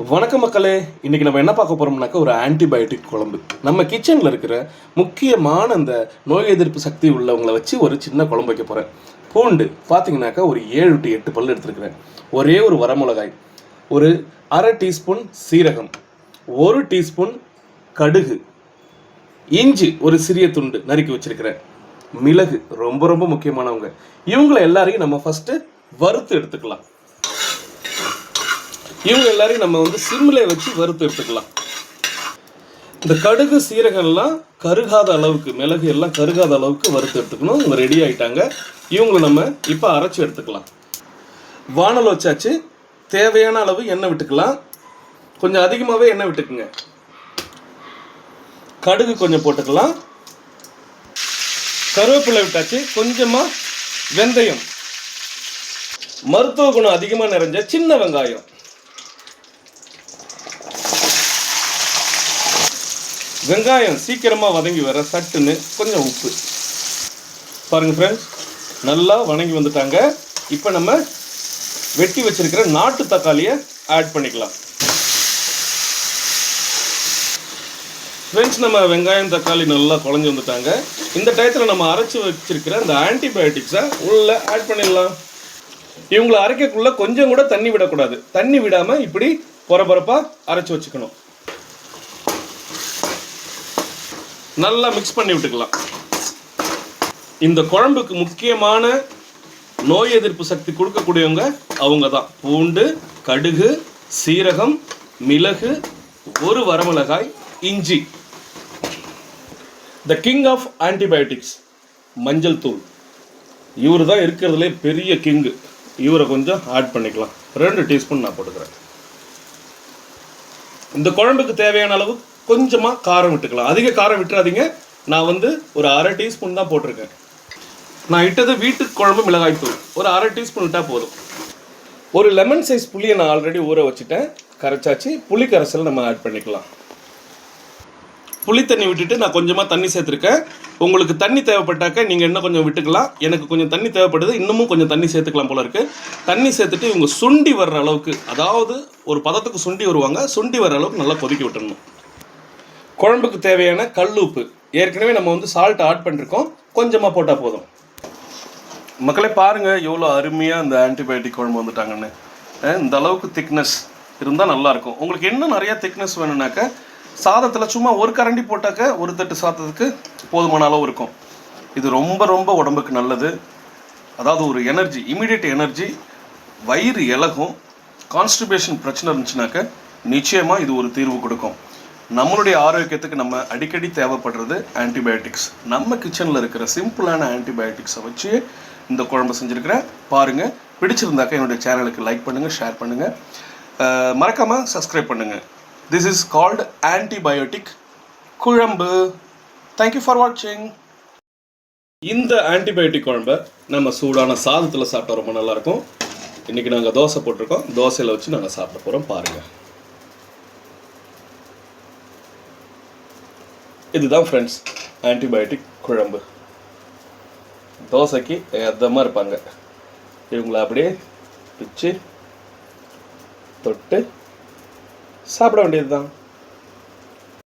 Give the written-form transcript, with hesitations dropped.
வணக்கம் மக்களே. இன்றைக்கி நம்ம என்ன பார்க்க போகிறோம்னாக்கா ஒரு ஆன்டிபயோட்டிக் குழம்பு. நம்ம கிச்சனில் இருக்கிற முக்கியமான அந்த நோய் எதிர்ப்பு சக்தி உள்ளவங்களை வச்சு ஒரு சின்ன குழம்பு வைக்க போகிறேன். பூண்டு பார்த்தீங்கன்னாக்கா ஒரு 7 to 8 பல் எடுத்துருக்கிறேன். ஒரே ஒரு வரமிளகாய், ஒரு அரை டீஸ்பூன் சீரகம், 1 டீஸ்பூன் கடுகு, இஞ்சி ஒரு சிறிய துண்டு நறுக்கி வச்சுருக்கிறேன், மிளகு ரொம்ப ரொம்ப முக்கியமானவங்க. இவங்களை எல்லாரையும் நம்ம ஃபஸ்ட்டு வறுத்து எடுத்துக்கலாம். இவங்க எல்லாரையும் நம்ம சிம்மில் வச்சு வறுத்து எடுத்துக்கலாம். இந்த கடுகு சீரகம்லாம் கருகாத அளவுக்கு, மிளகு எல்லாம் கருகாத அளவுக்கு வறுத்து எடுத்துக்கணும். இவங்க ரெடி ஆகிட்டாங்க. இவங்களை நம்ம இப்போ அரைச்சி எடுத்துக்கலாம். வானல் வச்சாச்சு. தேவையான அளவு எண்ணெய் விட்டுக்கலாம். கொஞ்சம் அதிகமாகவே எண்ணெய் விட்டுக்குங்க. கடுகு கொஞ்சம் போட்டுக்கலாம். கருவேப்பிலை விட்டாச்சு. கொஞ்சமாக வெந்தயம், மருத்துவ குணம் அதிகமாக நிறைஞ்ச சின்ன வெங்காயம், வெங்காயம் சீக்கிரமாக வதங்கி வர சட்டுன்னு கொஞ்சம் உப்பு. பாருங்கள் ஃப்ரெண்ட்ஸ், நல்லா வதங்கி வந்துட்டாங்க. இப்போ நம்ம வெட்டி வச்சிருக்கிற நாட்டு தக்காளியை ஆட் பண்ணிக்கலாம். ஃப்ரெண்ட்ஸ், நம்ம வெங்காயம் தக்காளி நல்லா குழஞ்சி வந்துட்டாங்க. இந்த டயத்தில் நம்ம அரைச்சி வச்சிருக்கிற இந்த ஆன்டிபயோட்டிக்ஸை உள்ளே ஆட் பண்ணிடலாம். இவங்களை அரைக்கக்குள்ளே கொஞ்சம் கூட தண்ணி விடக்கூடாது. தண்ணி விடாமல் இப்படி பொறப்பொறப்பாக அரைச்சி வச்சுக்கணும். நல்லா மிக்ஸ் பண்ணி விட்டுக்கலாம். இந்த குழம்புக்கு முக்கியமான நோய் எதிர்ப்பு சக்தி கொடுக்கக்கூடியவங்க அவங்க தான். பூண்டு, கடுகு, சீரகம், மிளகு, ஒரு வரமிளகாய், இஞ்சி. த கிங் ஆஃப் ஆன்டிபயோட்டிக்ஸ் மஞ்சள் தூள். இவர் தான் இருக்கிறதுலே பெரிய கிங்கு. இவரை கொஞ்சம் ஆட் பண்ணிக்கலாம். 2 டீஸ்பூன் நான் போட்டுக்கிறேன். இந்த குழம்புக்கு தேவையான அளவு கொஞ்சமாக காரம் விட்டுக்கலாம். அதிக காரம் விட்டுறாதீங்க. நான் ஒரு அரை டீஸ்பூன் தான் போட்டிருக்கேன். நான் இட்டது வீட்டுக்கு குழம்பு மிளகாய்த்தூள். ஒரு அரை டீஸ்பூன் விட்டால் போதும். ஒரு லெமன் சைஸ் புளியை நான் ஆல்ரெடி ஊற வச்சுட்டேன், கரைச்சாச்சு. புளி கரைசல் நம்ம ஆட் பண்ணிக்கலாம். புளி தண்ணி விட்டுட்டு நான் கொஞ்சமாக தண்ணி சேர்த்துருக்கேன். உங்களுக்கு தண்ணி தேவைப்பட்டாக்க நீங்கள் இன்னும் கொஞ்சம் விட்டுக்கலாம். எனக்கு கொஞ்சம் தண்ணி தேவைப்படுது, இன்னமும் கொஞ்சம் தண்ணி சேர்த்துக்கலாம் போல இருக்குது. தண்ணி சேர்த்துட்டு இவங்க சுண்டி வர்ற அளவுக்கு, அதாவது ஒரு பதத்துக்கு சுண்டி வருவாங்க, சுண்டி வர்ற அளவுக்கு நல்லா கொதிக்க விட்டுடணும். குழம்புக்கு தேவையான கல் உப்பு ஏற்கனவே நம்ம சால்ட் ஆட் பண்ணிருக்கோம், கொஞ்சமாக போட்டால் போதும். மக்களே பாருங்கள் எவ்வளோ அருமையாக இந்த ஆன்டிபயோட்டிக் குழம்பு வந்துட்டாங்கன்னு. இந்த அளவுக்கு திக்னஸ் இருந்தால் நல்லாயிருக்கும். உங்களுக்கு இன்னும் நிறையா திக்னஸ் வேணும்னாக்க சாதத்தில் சும்மா ஒரு கரண்டி போட்டாக்க ஒரு தட்டு சாதத்துக்கு போதுமான அளவு இருக்கும். இது ரொம்ப ரொம்ப உடம்புக்கு நல்லது. அதாவது ஒரு எனர்ஜி, இமீடியட் எனர்ஜி, வயிறு இலகும். கான்ஸ்டிபேஷன் பிரச்சனை இருந்துச்சுனாக்க நிச்சயமாக இது ஒரு தீர்வு கொடுக்கும். நம்மளுடைய ஆரோக்கியத்துக்கு நம்ம அடிக்கடி தேவைப்படுறது ஆன்டிபயோட்டிக்ஸ். நம்ம கிச்சனில் இருக்கிற சிம்பிளான ஆன்டிபயோட்டிக்ஸை வச்சு இந்த குழம்பு செஞ்சுருக்கிறேன். பாருங்கள், பிடிச்சிருந்தாக்க என்னுடைய சேனலுக்கு லைக் பண்ணுங்கள், ஷேர் பண்ணுங்கள், மறக்காமல் சப்ஸ்கிரைப் பண்ணுங்கள். திஸ் இஸ் கால்டு ஆன்டிபயோட்டிக் குழம்பு. தேங்க்யூ ஃபார் வாட்சிங். இந்த ஆன்டிபயோட்டிக் குழம்பை நம்ம சூடான சாதத்தில் சாப்பிட்டா ரொம்ப நல்லாயிருக்கும். இன்றைக்கி நாங்கள் தோசை போட்டிருக்கோம். தோசையில் வச்சு நாங்கள் சாப்பிட போகிறோம். பாருங்கள், இதுதான் ஃப்ரெண்ட்ஸ் ஆன்டிபயோட்டிக் குழம்பு. தோசைக்கு எதமாக இருப்பாங்க. இவங்களை அப்படியே பிச்சு தொட்டு சாப்பிட வேண்டியது தான்.